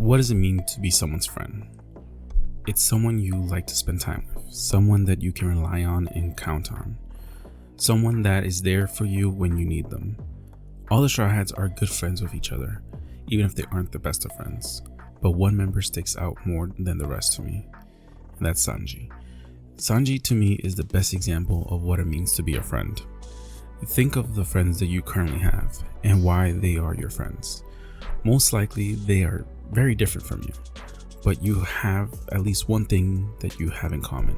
What does it mean to be someone's friend? It's someone you like to spend time with, someone that you can rely on and count on, someone that is there for you when you need them. All the Straw Hats are good friends with each other, even if they aren't the best of friends. But one member sticks out more than the rest to me, and that's Sanji. Sanji to me is the best example of what it means to be a friend. Think of the friends that you currently have and why they are your friends. Most likely they are very different from you, but you have at least one thing that you have in common.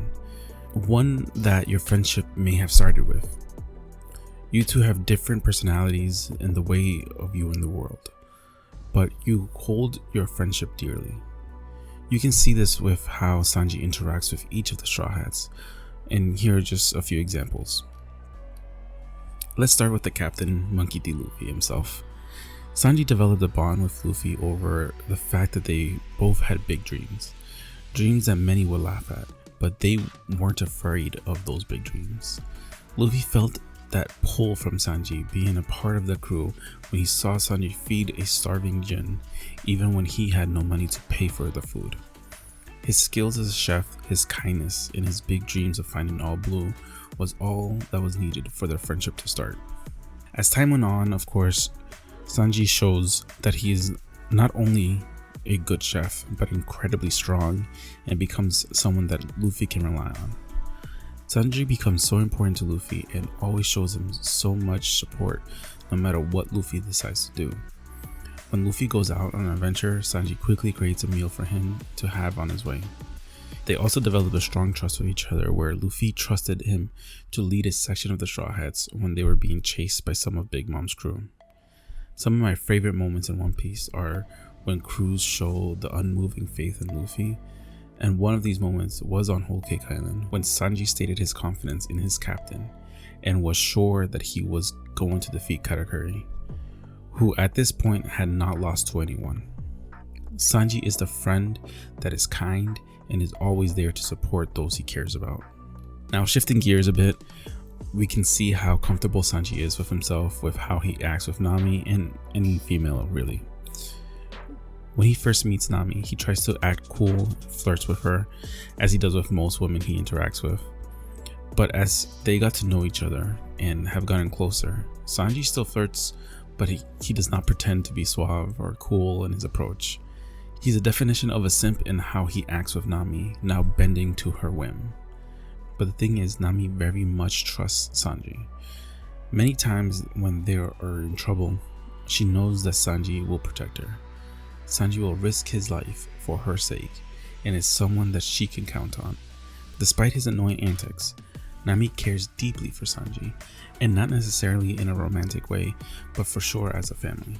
One that your friendship may have started with. You two have different personalities and the way of you in the world, but you hold your friendship dearly. You can see this with how Sanji interacts with each of the Straw Hats, and here are just a few examples. Let's start with the captain, Monkey D. Luffy himself. Sanji developed a bond with Luffy over the fact that they both had big dreams. Dreams that many would laugh at, but they weren't afraid of those big dreams. Luffy felt that pull from Sanji being a part of the crew when he saw Sanji feed a starving Jin, even when he had no money to pay for the food. His skills as a chef, his kindness, and his big dreams of finding all blue was all that was needed for their friendship to start. As time went on, of course, Sanji shows that he is not only a good chef, but incredibly strong and becomes someone that Luffy can rely on. Sanji becomes so important to Luffy and always shows him so much support no matter what Luffy decides to do. When Luffy goes out on an adventure, Sanji quickly creates a meal for him to have on his way. They also developed a strong trust with each other where Luffy trusted him to lead a section of the Straw Hats when they were being chased by some of Big Mom's crew. Some of my favorite moments in One Piece are when crews show the unmoving faith in Luffy, and one of these moments was on Whole Cake Island when Sanji stated his confidence in his captain and was sure that he was going to defeat Katakuri, who at this point had not lost to anyone. Sanji is the friend that is kind and is always there to support those he cares about. Now, shifting gears a bit, we can see how comfortable Sanji is with himself, with how he acts with Nami and any female really. When he first meets Nami, he tries to act cool, flirts with her, as he does with most women he interacts with. But as they got to know each other and have gotten closer, Sanji still flirts, but he does not pretend to be suave or cool in his approach. He's a definition of a simp in how he acts with Nami, now bending to her whim. But the thing is, Nami very much trusts Sanji. Many times when they are in trouble, she knows that Sanji will protect her. Sanji will risk his life for her sake and is someone that she can count on. Despite his annoying antics, Nami cares deeply for Sanji, and not necessarily in a romantic way, but for sure as a family.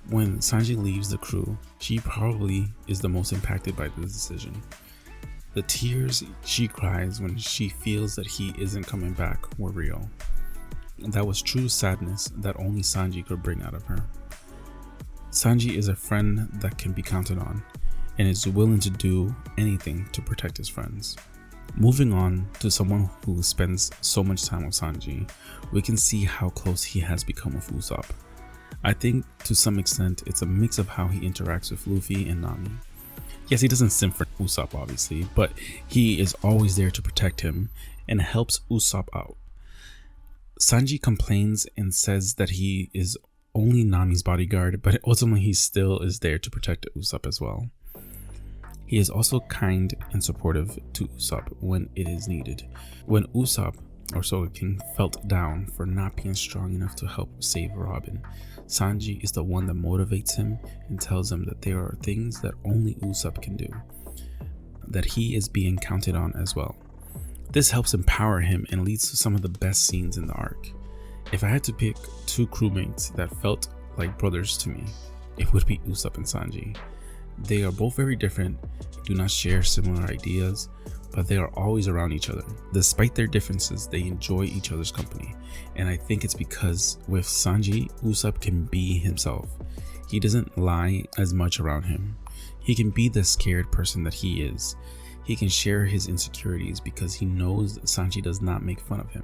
When Sanji leaves the crew, she probably is the most impacted by this decision. The tears she cries when she feels that he isn't coming back were real. That was true sadness that only Sanji could bring out of her. Sanji is a friend that can be counted on and is willing to do anything to protect his friends. Moving on to someone who spends so much time with Sanji, we can see how close he has become with Usopp. I think to some extent it's a mix of how he interacts with Luffy and Nami. Yes, he doesn't simp for Usopp obviously, but he is always there to protect him and helps Usopp out. Sanji complains and says that he is only Nami's bodyguard, but ultimately he still is there to protect Usopp as well. He is also kind and supportive to Usopp when it is needed. When Usopp or Soga King felt down for not being strong enough to help save Robin, Sanji is the one that motivates him and tells him that there are things that only Usopp can do, that he is being counted on as well. This helps empower him and leads to some of the best scenes in the arc. If I had to pick two crewmates that felt like brothers to me, it would be Usopp and Sanji. They are both very different, do not share similar ideas, but they are always around each other. Despite their differences, they enjoy each other's company, and I think it's because with Sanji, Usopp can be himself. He doesn't lie as much around him. He can be the scared person that he is. He can share his insecurities because he knows that Sanji does not make fun of him.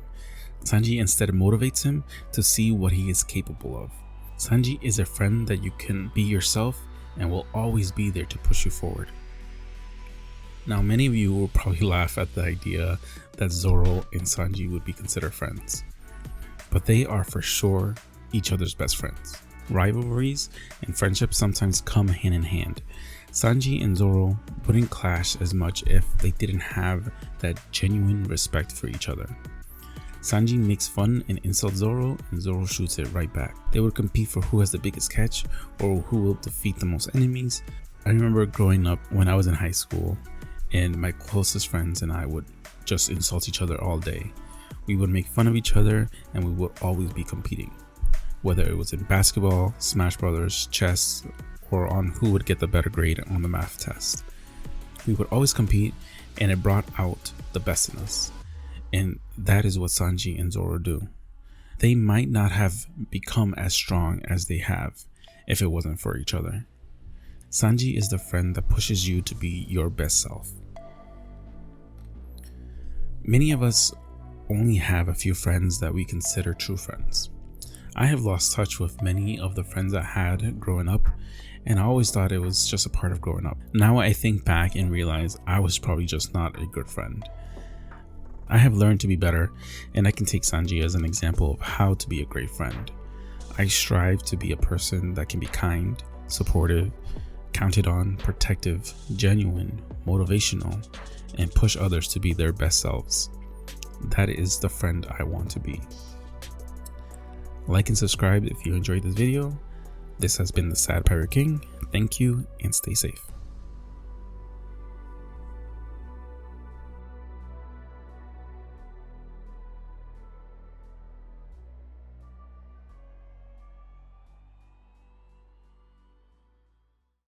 Sanji instead motivates him to see what he is capable of. Sanji is a friend that you can be yourself and will always be there to push you forward. Now, many of you will probably laugh at the idea that Zoro and Sanji would be considered friends, but they are for sure each other's best friends. Rivalries and friendships sometimes come hand in hand. Sanji and Zoro wouldn't clash as much if they didn't have that genuine respect for each other. Sanji makes fun and insults Zoro, and Zoro shoots it right back. They would compete for who has the biggest catch or who will defeat the most enemies. I remember growing up when I was in high school, and my closest friends and I would just insult each other all day. We would make fun of each other, and we would always be competing, whether it was in basketball, Smash Brothers, chess, or on who would get the better grade on the math test. We would always compete, and it brought out the best in us. And that is what Sanji and Zoro do. They might not have become as strong as they have if it wasn't for each other. Sanji is the friend that pushes you to be your best self. Many of us only have a few friends that we consider true friends. I have lost touch with many of the friends I had growing up, and I always thought it was just a part of growing up. Now I think back and realize I was probably just not a good friend. I have learned to be better, and I can take Sanji as an example of how to be a great friend. I strive to be a person that can be kind, supportive, counted on, protective, genuine, motivational, and push others to be their best selves. That is the friend I want to be. Like and subscribe if you enjoyed this video. This has been the Sad Pirate King. Thank you and stay safe.